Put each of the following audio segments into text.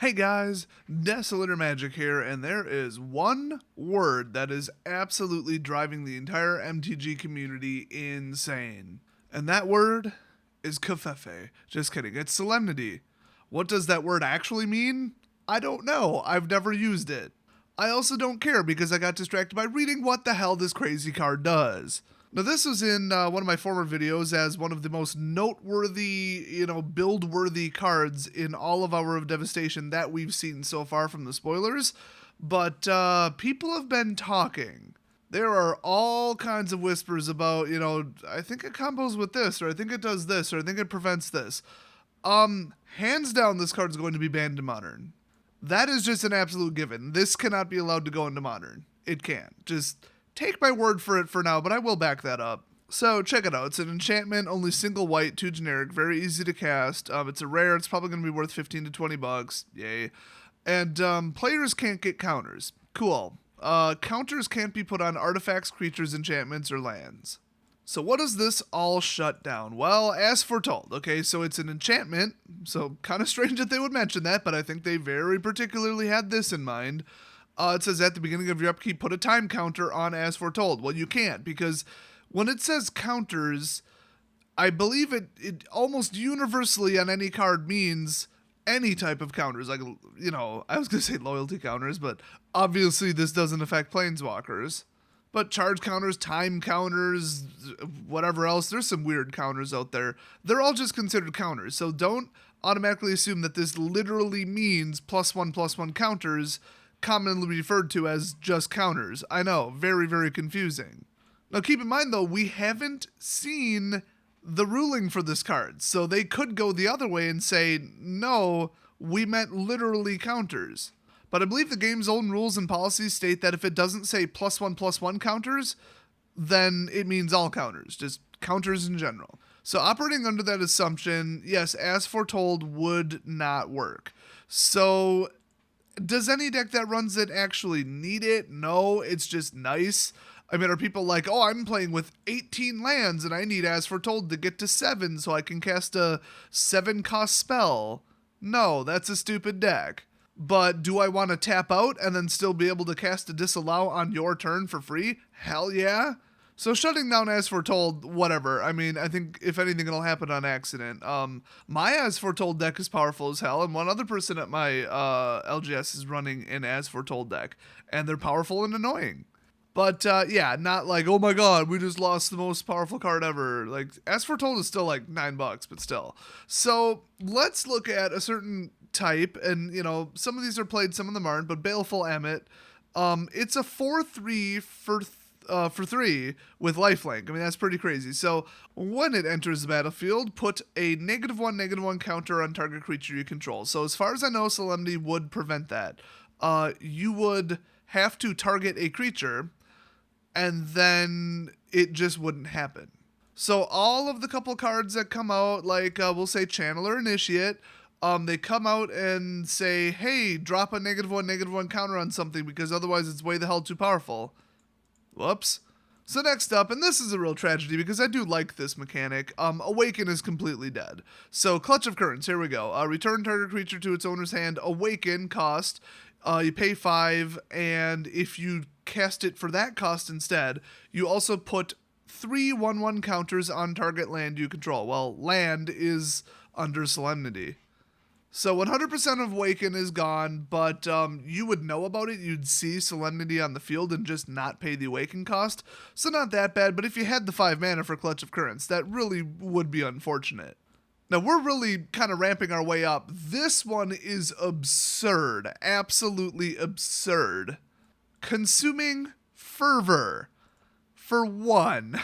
Hey guys, Desolator Magic here, and there is one word that is absolutely driving the entire MTG community insane. And that word is Kafefe. Just kidding, it's Solemnity. What does that word actually mean? I don't know, I've never used it. I also don't care because I got distracted by reading what the hell this crazy card does. Now, this was in one of my former videos as one of the most noteworthy, build-worthy cards in all of Hour of Devastation that we've seen so far from the spoilers. But people have been talking. There are all kinds of whispers about, I think it combos with this, or I think it does this, or I think it prevents this. Hands down, this card's going to be banned in Modern. That is just an absolute given. This cannot be allowed to go into Modern. It can't. Just take my word for it for now, but I will back that up. So check it out. It's an enchantment, only single white, 2 generic, very easy to cast. It's a rare. It's probably going to be worth 15 to 20 bucks. Yay. And players can't get counters. Cool. Counters can't be put on artifacts, creatures, enchantments, or lands. So what does this all shut down? Well, as foretold, okay, so it's an enchantment, so kind of strange that they would mention that, but I think they very particularly had this in mind. It says at the beginning of your upkeep, put a time counter on as foretold. Well, you can't, because when it says counters, I believe it almost universally on any card means any type of counters. Like, I was going to say loyalty counters, but obviously this doesn't affect planeswalkers. But charge counters, time counters, whatever else, there's some weird counters out there. They're all just considered counters, so don't automatically assume that this literally means +1/+1 counters, commonly referred to as just counters. I know, very, very confusing. Now keep in mind though, we haven't seen the ruling for this card, so they could go the other way and say, no, we meant literally counters. But I believe the game's own rules and policies state that if it doesn't say +1/+1 counters, then it means all counters, just counters in general. So operating under that assumption, yes, as foretold would not work. So does any deck that runs it actually need it? No, it's just nice. I mean, are people like, oh, I'm playing with 18 lands and I need as foretold to get to 7 so I can cast a 7-cost spell? No, that's a stupid deck. But do I want to tap out and then still be able to cast a disallow on your turn for free? Hell yeah. So shutting down as foretold, whatever. I mean, I think if anything, it'll happen on accident. My as foretold deck is powerful as hell, and one other person at my LGS is running an as foretold deck, and they're powerful and annoying. But yeah, not like, oh my god, we just lost the most powerful card ever. Like, as foretold is still like $9, but still. So let's look at a certain type, and some of these are played, some of them aren't, but Baleful Ammit, it's a 4/3 for 3 with lifelink. I mean, that's pretty crazy. So when it enters the battlefield, put a -1/-1 counter on target creature you control. So as far as I know, Solemnity would prevent that. You would have to target a creature, and then it just wouldn't happen. So all of the couple cards that come out, like we'll say Channel or Initiate, they come out and say, hey, drop a -1/-1 counter on something because otherwise it's way the hell too powerful. Whoops. So next up, and this is a real tragedy because I do like this mechanic, Awaken is completely dead. So Clutch of Currents, here we go. Return target creature to its owner's hand, Awaken cost, you pay 5, and if you cast it for that cost instead, you also put 3 1/1 counters on target land you control. Well, land is under Solemnity. So 100% of Awaken is gone, but you would know about it. You'd see Solemnity on the field and just not pay the Awaken cost. So not that bad, but if you had the 5 mana for Clutch of Currents, that really would be unfortunate. Now, we're really kind of ramping our way up. This one is absurd. Absolutely absurd. Consuming Fervor. For 1.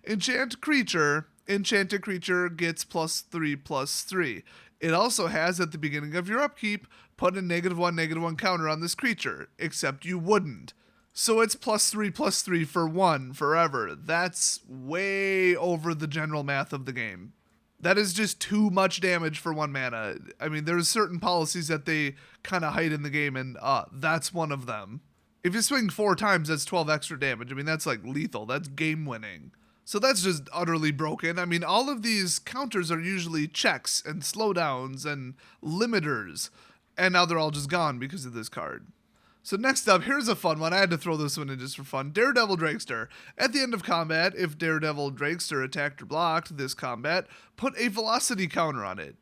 Enchanted creature gets +3/+3. It also has, at the beginning of your upkeep, put a -1/-1 counter on this creature, except you wouldn't. So it's +3/+3 for 1 forever. That's way over the general math of the game. That is just too much damage for 1 mana. I mean, there's certain policies that they kind of hide in the game, and that's one of them. If you swing 4 times, that's 12 extra damage. I mean, that's like lethal. That's game-winning. So that's just utterly broken. I mean, all of these counters are usually checks and slowdowns and limiters. And now they're all just gone because of this card. So next up, here's a fun one. I had to throw this one in just for fun. Daredevil Drakester. At the end of combat, if Daredevil Drakester attacked or blocked this combat, put a velocity counter on it.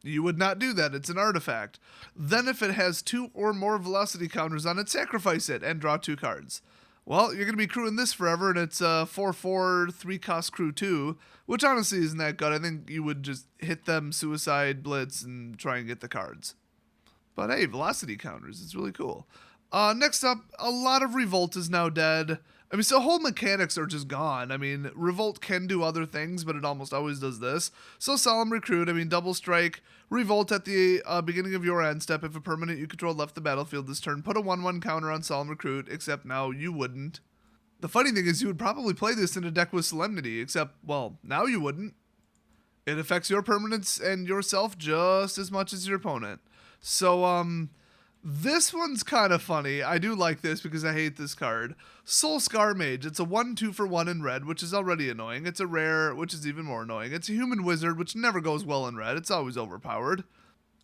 You would not do that. It's an artifact. Then if it has 2 or more velocity counters on it, sacrifice it and draw 2 cards. Well, you're going to be crewing this forever, and it's a 4/4, 3-cost crew 2, which honestly isn't that good. I think you would just hit them, suicide, blitz, and try and get the cards. But hey, velocity counters. It's really cool. Next up, a lot of Revolt is now dead. I mean, so whole mechanics are just gone. I mean, Revolt can do other things, but it almost always does this. So Solemn Recruit, I mean, double strike, Revolt at the beginning of your end step. If a permanent you control left the battlefield this turn, put a 1/1 counter on Solemn Recruit, except now you wouldn't. The funny thing is you would probably play this in a deck with Solemnity, except, well, now you wouldn't. It affects your permanents and yourself just as much as your opponent. So, this one's kind of funny. I do like this because I hate this card. Soul Scar Mage. It's a 1/2 for 1 in red, which is already annoying. It's a rare, which is even more annoying. It's a human wizard, which never goes well in red. It's always overpowered.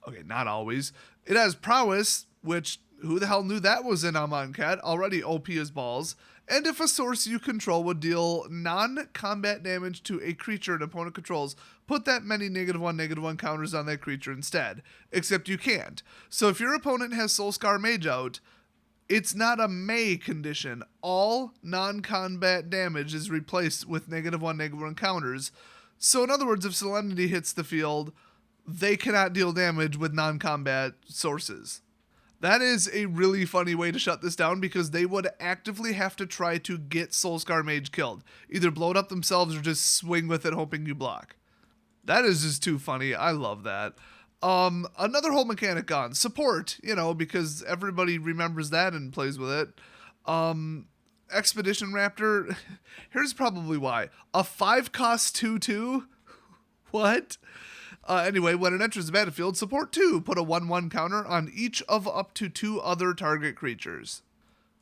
Okay, not always. It has prowess, which who the hell knew that was in Amonkhet? Already OP as balls. And if a source you control would deal non-combat damage to a creature an opponent controls, put that many -1/-1 counters on that creature instead. Except you can't. So if your opponent has Soul Scar Mage out, it's not a may condition. All non-combat damage is replaced with -1/-1 counters. So in other words, if Solemnity hits the field, they cannot deal damage with non-combat sources. That is a really funny way to shut this down because they would actively have to try to get Soul Scar Mage killed. Either blow it up themselves or just swing with it hoping you block. That is just too funny. I love that. Another whole mechanic gone. Support, because everybody remembers that and plays with it. Expedition Raptor. Here's probably why. A 5-cost 2/2? What? Anyway, when it enters the battlefield, support 2. Put a 1/1 counter on each of up to 2 other target creatures.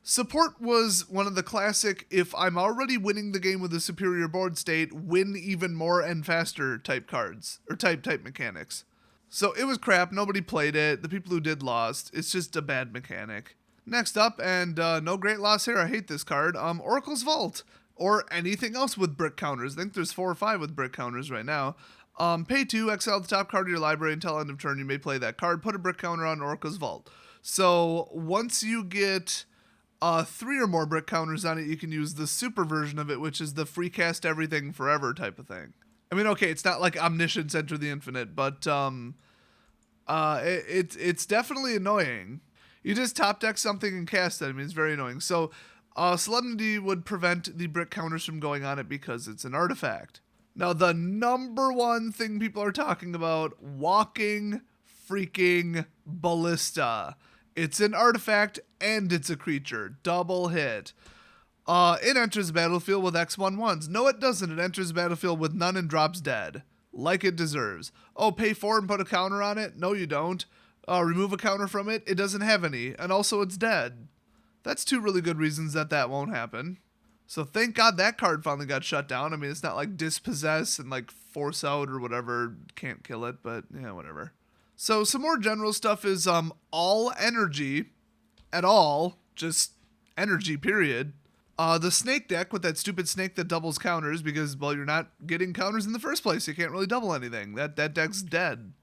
Support was one of the classic, if I'm already winning the game with a superior board state, win even more and faster type cards, or type mechanics. So it was crap, nobody played it, the people who did lost, it's just a bad mechanic. Next up, and no great loss here, I hate this card, Oracle's Vault, or anything else with brick counters. I think there's 4 or 5 with brick counters right now. Pay 2, exile the top card of your library until end of turn. You may play that card. Put a brick counter on Oracle's Vault. So once you get 3 or more brick counters on it, you can use the super version of it, which is the free cast everything forever type of thing. I mean, okay, it's not like Omniscience Enter the Infinite, but it's definitely annoying. You just top deck something and cast it. I mean, it's very annoying. So Solemnity would prevent the brick counters from going on it because it's an artifact. Now, the number one thing people are talking about, Walking freaking Ballista. It's an artifact and it's a creature. Double hit. It enters the battlefield with X11s. No, it doesn't. It enters the battlefield with none and drops dead. Like it deserves. Oh, pay 4 and put a counter on it? No, you don't. Remove a counter from it? It doesn't have any. And also, it's dead. That's 2 really good reasons that won't happen. So thank God that card finally got shut down. I mean, it's not like Dispossess and like Force Out or whatever. Can't kill it, but yeah, whatever. So some more general stuff is all energy at all. Just energy, period. The snake deck with that stupid snake that doubles counters because, well, you're not getting counters in the first place. You can't really double anything. That deck's dead.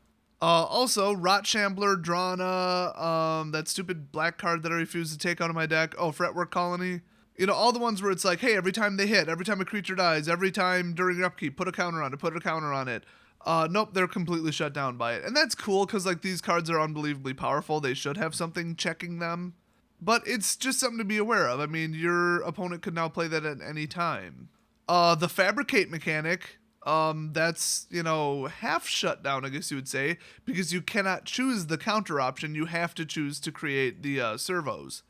Also, Rot Shambler, Drana, that stupid black card that I refuse to take out of my deck. Oh, Fretwork Colony. All the ones where it's like, hey, every time they hit, every time a creature dies, every time during your upkeep, put a counter on it. Nope, they're completely shut down by it. And that's cool because, like, these cards are unbelievably powerful. They should have something checking them. But it's just something to be aware of. I mean, your opponent could now play that at any time. The Fabricate mechanic, that's, half shut down, I guess you would say, because you cannot choose the counter option. You have to choose to create the servos.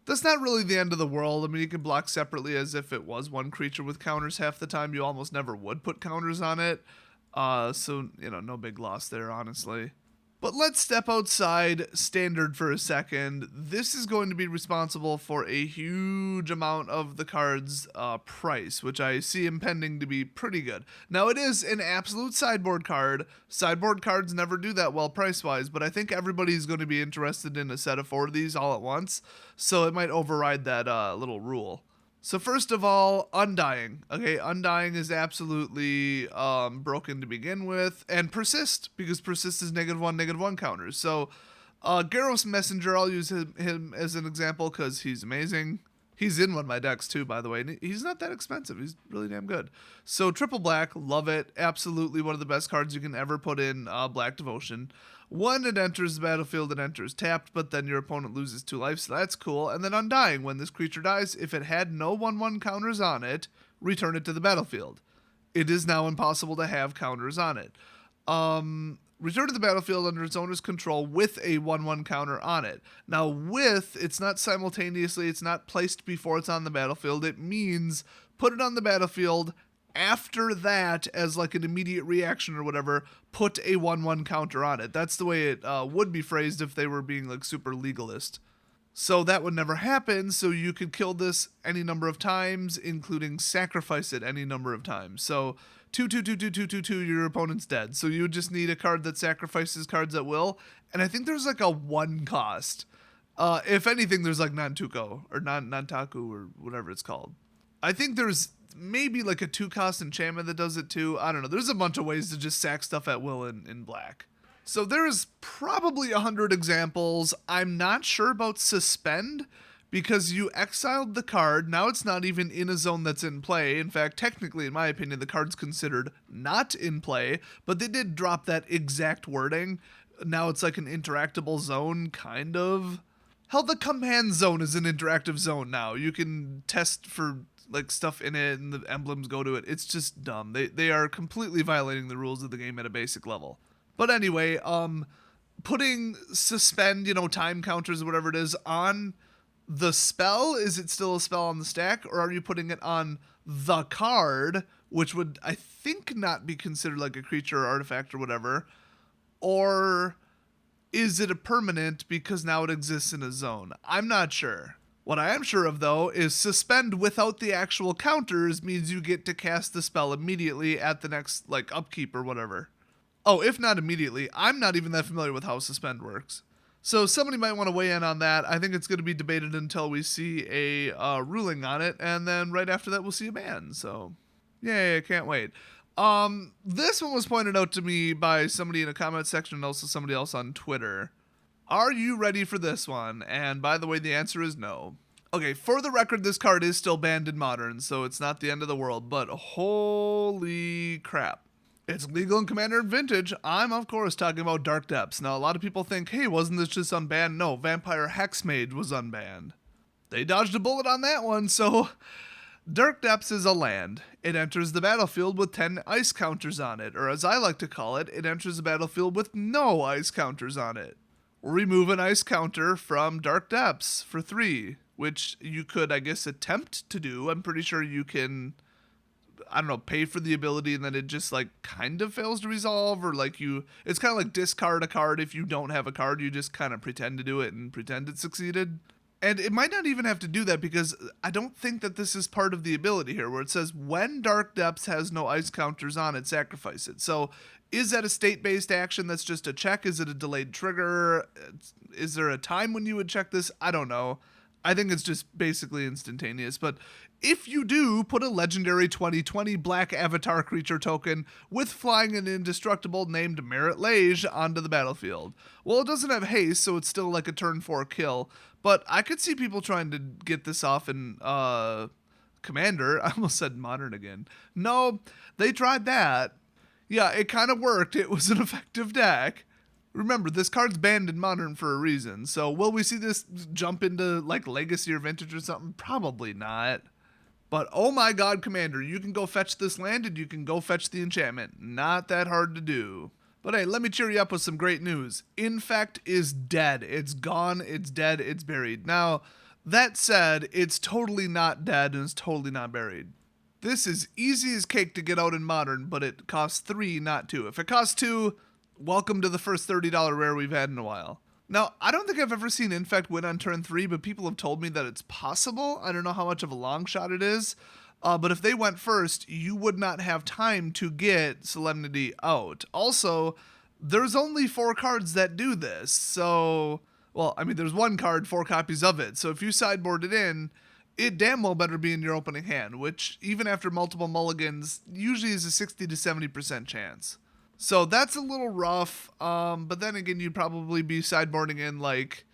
That's not really the end of the world. I mean, you can block separately as if it was one creature with counters half the time. You almost never would put counters on it. So, no big loss there, honestly. But let's step outside standard for a second. This is going to be responsible for a huge amount of the card's price, which I see impending to be pretty good. Now, it is an absolute sideboard card. Sideboard cards never do that well price-wise, but I think everybody's going to be interested in a set of 4 of these all at once, so it might override that little rule. So first of all, Undying. Okay, Undying is absolutely broken to begin with, and Persist, because Persist is -1/-1 counters. So Garros Messenger, I'll use him as an example because he's amazing. He's in one of my decks too, by the way. And he's not that expensive. He's really damn good. So triple black, love it. Absolutely one of the best cards you can ever put in Black Devotion. When it enters the battlefield, it enters tapped, but then your opponent loses 2 life, so that's cool. And then Undying, when this creature dies, if it had no 1/1 counters on it, return it to the battlefield. It is now impossible to have counters on it. Return to the battlefield under its owner's control with a 1/1 counter on it. Now, it's not simultaneously, it's not placed before it's on the battlefield. It means put it on the battlefield. After that, as like an immediate reaction or whatever, put a 1/1 counter on it. That's the way it would be phrased if they were being like super legalist. So that would never happen, so you could kill this any number of times, including sacrifice it any number of times. So 2, your opponent's dead. So you would just need a card that sacrifices cards at will, and I think there's like a 1 cost. If anything, there's like Nantuko, or Nantaku, or whatever it's called. I think there's maybe like a 2 cost enchantment that does it too. I don't know. There's a bunch of ways to just sack stuff at will in black. So there's probably 100 examples. I'm not sure about Suspend, because you exiled the card. Now it's not even in a zone that's in play. In fact, technically, in my opinion, the card's considered not in play, but they did drop that exact wording. Now it's like an interactable zone, kind of. Hell, the command zone is an interactive zone now. You can test for like stuff in it and the emblems go to it. It's just dumb. They are completely violating the rules of the game at a basic level. But anyway, putting Suspend, time counters or whatever it is on the spell, is it still a spell on the stack, or are you putting it on the card, which would, I think, not be considered like a creature or artifact or whatever, or is it a permanent because now it exists in a zone? I'm not sure. What I am sure of, though, is Suspend without the actual counters means you get to cast the spell immediately at the next, upkeep or whatever. Oh, if not immediately. I'm not even that familiar with how Suspend works. So somebody might want to weigh in on that. I think it's going to be debated until we see a ruling on it, and then right after that we'll see a ban. So, yay, I can't wait. This one was pointed out to me by somebody in a comment section and also somebody else on Twitter. Are you ready for this one? And by the way, the answer is no. Okay, for the record, this card is still banned in Modern, so it's not the end of the world, but holy crap. It's legal in Commander and Vintage. I'm, of course, talking about Dark Depths. Now, a lot of people think, hey, wasn't this just unbanned? No, Vampire Hexmage was unbanned. They dodged a bullet on that one, so Dark Depths is a land. It enters the battlefield with 10 ice counters on it, or as I like to call it, it enters the battlefield with no ice counters on it. Remove an ice counter from Dark Depths for 3, which you could, I guess, attempt to do. I'm pretty sure you can, pay for the ability and then it just, kind of fails to resolve, or, it's kind of like discard a card. If you don't have a card, you just kind of pretend to do it and pretend it succeeded. And it might not even have to do that, because I don't think that this is part of the ability here, where it says when Dark Depths has no ice counters on it, sacrifice it. So is that a state-based action that's just a check? Is it a delayed trigger? Is there a time when you would check this? I don't know. I think it's just basically instantaneous. But if you do, put a legendary 2020 black avatar creature token with flying and indestructible named Merit Lage onto the battlefield. Well, it doesn't have haste, so it's still like a turn 4 kill. But I could see people trying to get this off in Commander. I almost said Modern again. No, they tried that. Yeah, it kind of worked. It was an effective deck. Remember, this card's banned in Modern for a reason. So will we see this jump into Legacy or Vintage or something? Probably not. But oh my god, Commander, you can go fetch this land and you can go fetch the enchantment. Not that hard to do. But hey, let me cheer you up with some great news. Infect is dead. It's gone, it's dead, it's buried. Now, that said, it's totally not dead and it's totally not buried. This is easy as cake to get out in Modern, but it costs 3, not 2. If it costs 2, welcome to the first $30 rare we've had in a while. Now, I don't think I've ever seen Infect win on turn 3, but people have told me that it's possible. I don't know how much of a long shot it is. But if they went first, you would not have time to get Solemnity out. Also, there's only 4 cards that do this. So, well, I mean, there's 1 card, 4 copies of it. So if you sideboard it in, it damn well better be in your opening hand, which even after multiple mulligans, usually is a 60 to 70% chance. So that's a little rough, but then again, you'd probably be sideboarding in, like,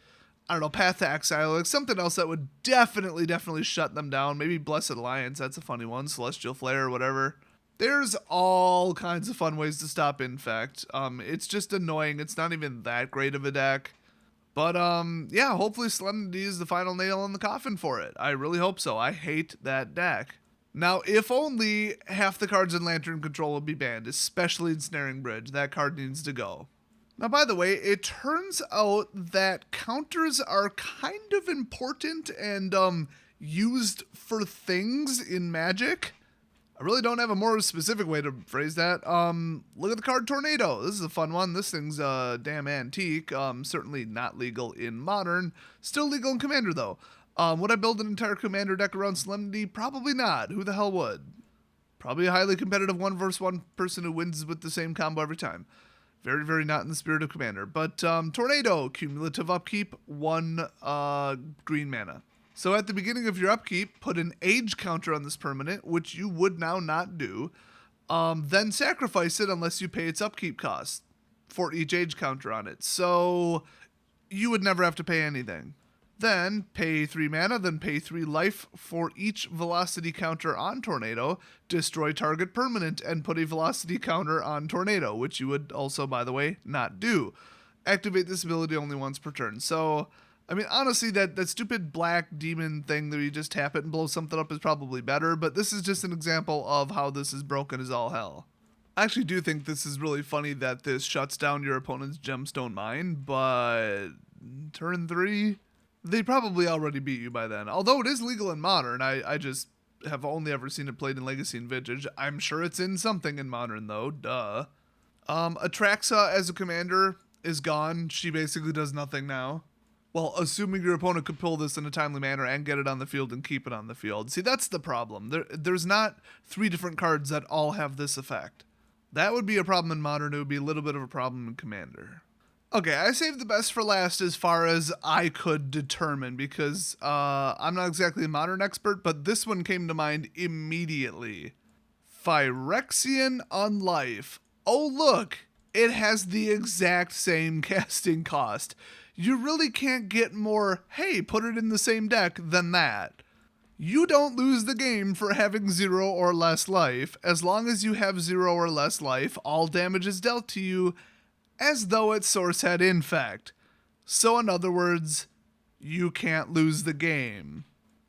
I don't know, Path to Exile, like something else that would definitely shut them down. Maybe Blessed Alliance, that's a funny one, Celestial Flare or whatever. There's all kinds of fun ways to stop Infect. It's just annoying. It's not even that great of a deck. But, yeah, hopefully Solemnity is the final nail in the coffin for it. I really hope so. I hate that deck. Now, if only half the cards in Lantern Control would be banned, especially Ensnaring Bridge. That card needs to go. Now, by the way, it turns out that counters are kind of important and used for things in Magic. I really don't have a more specific way to phrase that. Look at the card Tornado. This is a fun one. This thing's damn antique. Certainly not legal in Modern. Still legal in Commander, though. Would I build an entire Commander deck around Solemnity? Probably not. Who the hell would? Probably a highly competitive 1v1 person who wins with the same combo every time. Very not in the spirit of Commander. But Tornado, cumulative upkeep, 1 green mana. So at the beginning of your upkeep, put an age counter on this permanent, which you would now not do. Then sacrifice it unless you pay its upkeep cost for each age counter on it. So you would never have to pay anything. Then pay 3 mana, then pay 3 life for each velocity counter on Tornado, destroy target permanent, and put a velocity counter on Tornado, which you would also, by the way, not do. Activate this ability only once per turn. So, I mean, honestly, that stupid black demon thing that you just tap it and blow something up is probably better, but this is just an example of how this is broken as all hell. I actually do think this is really funny that this shuts down your opponent's gemstone mine, but turn 3... they probably already beat you by then. Although it is legal in Modern, I just have only ever seen it played in Legacy and Vintage. I'm sure it's in something in Modern, though. Duh. Atraxa as a commander is gone. She basically does nothing now. Well, assuming your opponent could pull this in a timely manner and get it on the field and keep it on the field. See, that's the problem. There's not 3 different cards that all have this effect. That would be a problem in Modern. It would be a little bit of a problem in Commander. Okay, I saved the best for last as far as I could determine because I'm not exactly a Modern expert, but this one came to mind immediately. Phyrexian Unlife. Oh, look, it has the exact same casting cost. You really can't get more, hey, put it in the same deck than that. You don't lose the game for having 0 or less life. As long as you have 0 or less life, all damage is dealt to you as though its source had Infect. So in other words, you can't lose the game.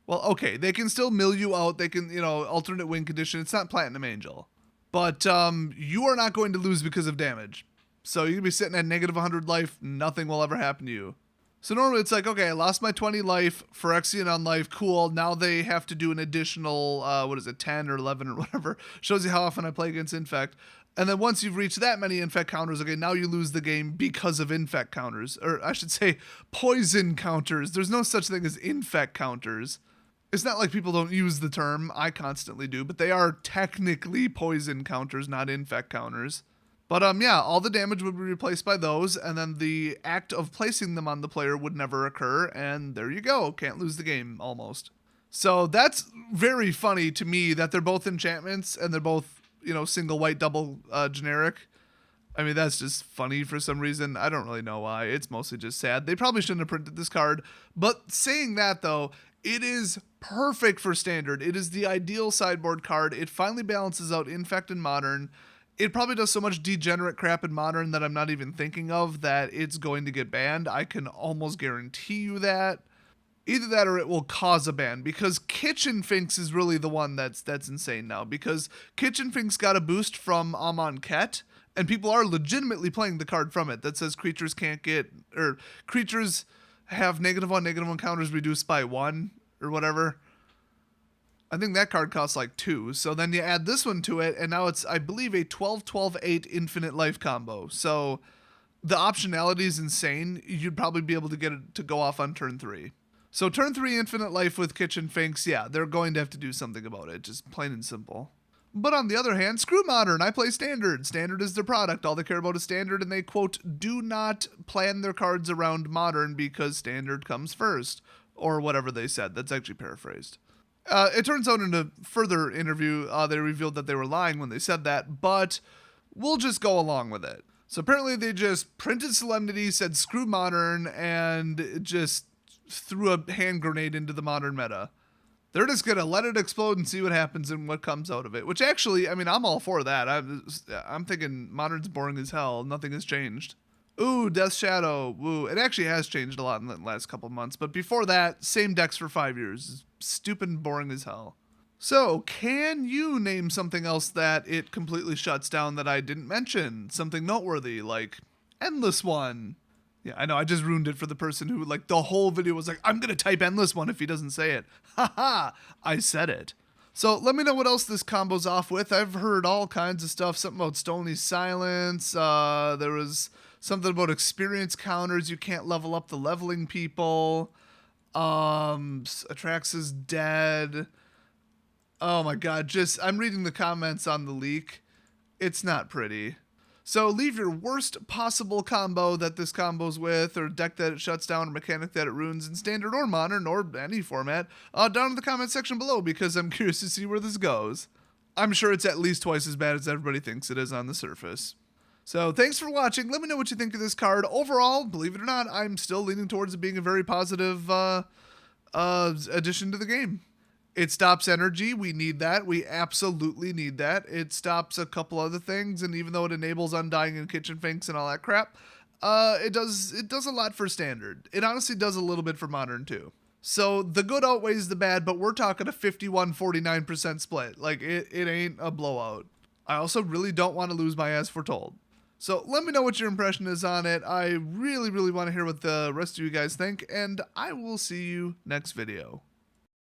Well, okay, they can still mill you out. They can, alternate win condition. It's not Platinum Angel. But you are not going to lose because of damage. So you can be sitting at negative 100 life. Nothing will ever happen to you. So normally it's like, okay, I lost my 20 life. Phyrexian Unlife, cool. Now they have to do an additional, 10 or 11 or whatever. Shows you how often I play against Infect. And then once you've reached that many Infect counters, okay, now you lose the game because of Infect counters. Or I should say poison counters. There's no such thing as Infect counters. It's not like people don't use the term. I constantly do. But they are technically poison counters, not Infect counters. But yeah, all the damage would be replaced by those. And then the act of placing them on the player would never occur. And there you go. Can't lose the game, almost. So that's very funny to me that they're both enchantments and they're both single white, double generic. I mean, that's just funny for some reason. I don't really know why. It's mostly just sad. They probably shouldn't have printed this card. But saying that, though, it is perfect for Standard. It is the ideal sideboard card. It finally balances out Infect in Modern. It probably does so much degenerate crap in Modern that I'm not even thinking of that it's going to get banned. I can almost guarantee you that. Either that or it will cause a ban, because Kitchen Finks is really the one that's insane now, because Kitchen Finks got a boost from Amon Ket, and people are legitimately playing the card from it that says creatures have -1/-1 counters reduced by 1 or whatever. I think that card costs like 2. So then you add this one to it, and now it's, I believe, a 12-12-8 infinite life combo. So the optionality is insane. You'd probably be able to get it to go off on turn 3. So turn 3 infinite life with Kitchen Finks, yeah, they're going to have to do something about it, just plain and simple. But on the other hand, screw Modern. I play Standard. Standard is their product. All they care about is Standard, and they, quote, do not plan their cards around Modern because Standard comes first. Or whatever they said. That's actually paraphrased. It turns out in a further interview, they revealed that they were lying when they said that, but we'll just go along with it. So apparently they just printed Solemnity, said screw Modern, and just threw a hand grenade into the Modern meta. They're just going to let it explode and see what happens and what comes out of it. Which actually, I mean, I'm all for that. I'm thinking Modern's boring as hell. Nothing has changed. Ooh, Death Shadow. Woo. It actually has changed a lot in the last couple months. But before that, same decks for 5 years. Stupid and boring as hell. So, can you name something else that it completely shuts down that I didn't mention? Something noteworthy, like Endless One. Yeah, I know, I just ruined it for the person who, like, the whole video was like, I'm gonna type Endless One if he doesn't say it. Haha, I said it. So let me know what else this combo's off with. I've heard all kinds of stuff. Something about Stony Silence. There was something about experience counters. You can't level up the leveling people. Atrax is dead. Oh my god, I'm reading the comments on the leak. It's not pretty. So leave your worst possible combo that this combo's with, or deck that it shuts down, or mechanic that it ruins in Standard or Modern, or any format, down in the comment section below, because I'm curious to see where this goes. I'm sure it's at least twice as bad as everybody thinks it is on the surface. So thanks for watching. Let me know what you think of this card. Overall, believe it or not, I'm still leaning towards it being a very positive addition to the game. It stops energy. We need that. We absolutely need that. It stops a couple other things, and even though it enables Undying and Kitchen Finks and all that crap, it does a lot for Standard. It honestly does a little bit for Modern too. So the good outweighs the bad, but we're talking a 51-49% split. Like, it ain't a blowout. I also really don't want to lose my As Foretold. So let me know what your impression is on it. I really, really want to hear what the rest of you guys think, and I will see you next video.